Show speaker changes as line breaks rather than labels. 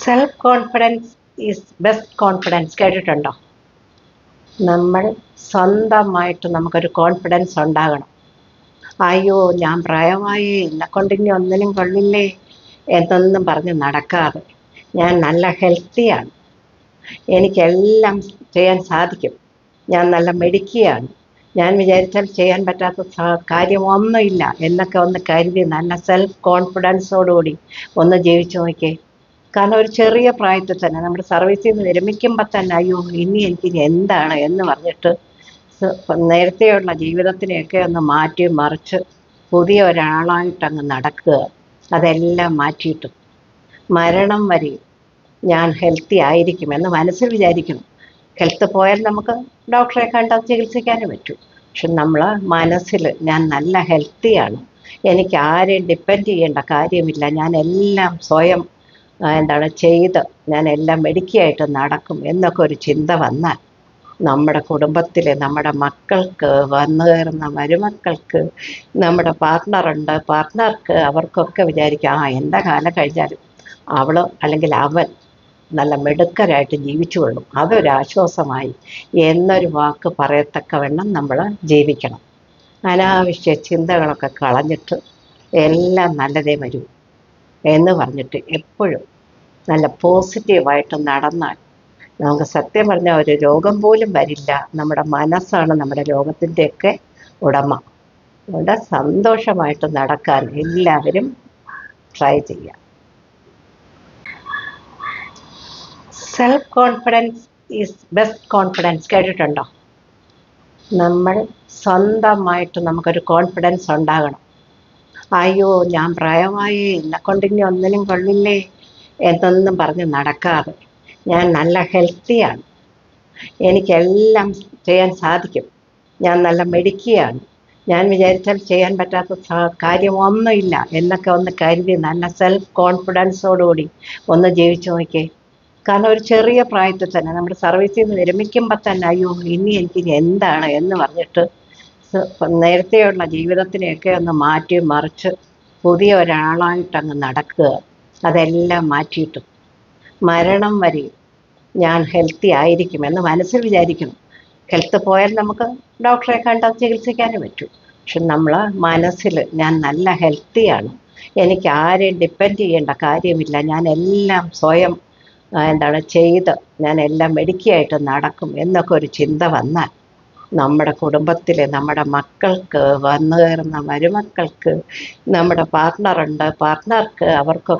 Self confidence is best confidence കേട്ടിട്ടുണ്ടോ? നമ്മൾ സ്വന്തമായിട്ട് നമുക്കൊരു കോൺഫിഡൻസ് ഉണ്ടാകണം. അയ്യോ, ഞാൻ പ്രായമായി, എന്നെക്കൊണ്ട് ഒന്നിനും കൊള്ളില്ലേ എന്നൊന്നും പറഞ്ഞ് നടക്കാതെ, ഞാൻ നല്ല ഹെൽത്തിയാണ്, എനിക്കെല്ലാം ചെയ്യാൻ സാധിക്കും, ഞാൻ നല്ല മിടുക്കിയാണ്, ഞാൻ വിചാരിച്ചാൽ ചെയ്യാൻ പറ്റാത്ത കാര്യമൊന്നുമില്ല എന്നൊക്കെ ഒന്ന് കരുതി നല്ല സെൽഫ് കോൺഫിഡൻസോടുകൂടി ഒന്ന് ജീവിച്ചു നോക്കിയേ. കാരണം ഒരു ചെറിയ പ്രായത്തിൽ തന്നെ നമ്മുടെ സർവീസിൽ നിന്ന് വിരമിക്കുമ്പോൾ തന്നെ അയ്യോ ഇനി എനിക്കിനി എന്താണ് എന്ന് പറഞ്ഞിട്ട് നേരത്തെയുള്ള ജീവിതത്തിനെയൊക്കെ ഒന്ന് മാറ്റി മറിച്ച് പുതിയ ഒരാളായിട്ടങ്ങ് നടക്കുക. അതെല്ലാം മാറ്റിയിട്ട് മരണം വരെ ഞാൻ ഹെൽത്തി ആയിരിക്കും എന്ന് മനസ്സിൽ വിചാരിക്കണം. ഹെൽത്ത് പോയാൽ നമുക്ക് ഡോക്ടറെ കണ്ടാൽ ചികിത്സിക്കാനും പറ്റും. പക്ഷെ നമ്മൾ മനസ്സിൽ ഞാൻ നല്ല ഹെൽത്തിയാണ്, എനിക്ക് ആരെയും ഡിപ്പെൻഡ് ചെയ്യേണ്ട കാര്യമില്ല, ഞാൻ എല്ലാം സ്വയം ചെയ്ത് ഞാൻ എല്ലാം മെടുക്കിയായിട്ട് നടക്കും എന്നൊക്കെ ഒരു ചിന്ത വന്നാൽ നമ്മുടെ കുടുംബത്തിലെ നമ്മുടെ മക്കൾക്ക്, വന്നു കയറുന്ന മരുമക്കൾക്ക്, നമ്മുടെ പാർട്ട്ണർക്ക് അവർക്കൊക്കെ വിചാരിക്കാം എൻ്റെ കാലം കഴിഞ്ഞാലും അവൾ അല്ലെങ്കിൽ അവൻ നല്ല മിടുക്കരായിട്ട് ജീവിച്ചു കൊള്ളും, അതൊരാശ്വാസമായി എന്നൊരു വാക്ക് പറയത്തക്കവണ്ണം നമ്മൾ ജീവിക്കണം. അനാവശ്യ ചിന്തകളൊക്കെ കളഞ്ഞിട്ട് എല്ലാം നല്ലതേ വരൂ എന്ന് പറഞ്ഞിട്ട് എപ്പോഴും നല്ല പോസിറ്റീവായിട്ട് നടന്നാൽ നമുക്ക് സത്യം പറഞ്ഞാൽ ഒരു രോഗം പോലും വരില്ല. നമ്മുടെ മനസ്സാണ് നമ്മുടെ രോഗത്തിൻ്റെയൊക്കെ ഉടമ. അതുകൊണ്ട് സന്തോഷമായിട്ട് നടക്കാൻ എല്ലാവരും ട്രൈ ചെയ്യാം. Self confidence is best confidence കേട്ടിട്ടുണ്ടോ? നമ്മൾ സ്വന്തമായിട്ട് നമുക്കൊരു കോൺഫിഡൻസ് ഉണ്ടാകണം. അയ്യോ, ഞാൻ പ്രായമായി, എന്നെക്കൊണ്ട് ഒന്നിനും കൊള്ളില്ലേ എന്നൊന്നും പറഞ്ഞ് നടക്കാതെ, ഞാൻ നല്ല ഹെൽത്തിയാണ്, എനിക്കെല്ലാം ചെയ്യാൻ സാധിക്കും, ഞാൻ നല്ല മിടുക്കിയാണ്, ഞാൻ വിചാരിച്ചാൽ ചെയ്യാൻ പറ്റാത്ത കാര്യമൊന്നുമില്ല എന്നൊക്കെ ഒന്ന് കരുതി നല്ല സെൽഫ് കോൺഫിഡൻസോടുകൂടി ഒന്ന് ജീവിച്ചു നോക്കിയേ. കാരണം ഒരു ചെറിയ പ്രായത്തിൽ തന്നെ നമ്മുടെ സർവീസിൽ നിന്ന് വിരമിക്കുമ്പോൾ തന്നെ അയ്യോ ഇനി എനിക്കിനി എന്താണ് എന്ന് പറഞ്ഞിട്ട് നേരത്തെയുള്ള ജീവിതത്തിനെയൊക്കെ ഒന്ന് മാറ്റി മറിച്ച് പുതിയ ഒരാളായിട്ടങ്ങ് നടക്കുക. അതെല്ലാം മാറ്റിയിട്ട് മരണം വരെ ഞാൻ ഹെൽത്തി ആയിരിക്കും എന്ന് മനസ്സിൽ വിചാരിക്കണം. ഹെൽത്ത് പോയാൽ നമുക്ക് ഡോക്ടറെ കണ്ടാൽ ചികിത്സിക്കാനും പറ്റും. പക്ഷെ നമ്മൾ മനസ്സിൽ ഞാൻ നല്ല ഹെൽത്തിയാണ്, എനിക്ക് ആരെയും ഡിപ്പെൻഡ് ചെയ്യേണ്ട കാര്യമില്ല, ഞാൻ എല്ലാം സ്വയം ചെയ്ത് ഞാൻ എല്ലാം മെടുക്കിയായിട്ട് നടക്കും എന്നൊക്കെ ഒരു ചിന്ത വന്നാൽ നമ്മുടെ കുടുംബത്തിലെ നമ്മുടെ മക്കൾക്ക്, വന്നു കയറുന്ന മരുമക്കൾക്ക്, നമ്മുടെ പാർട്ട്ണർക്ക് അവർക്കൊക്കെ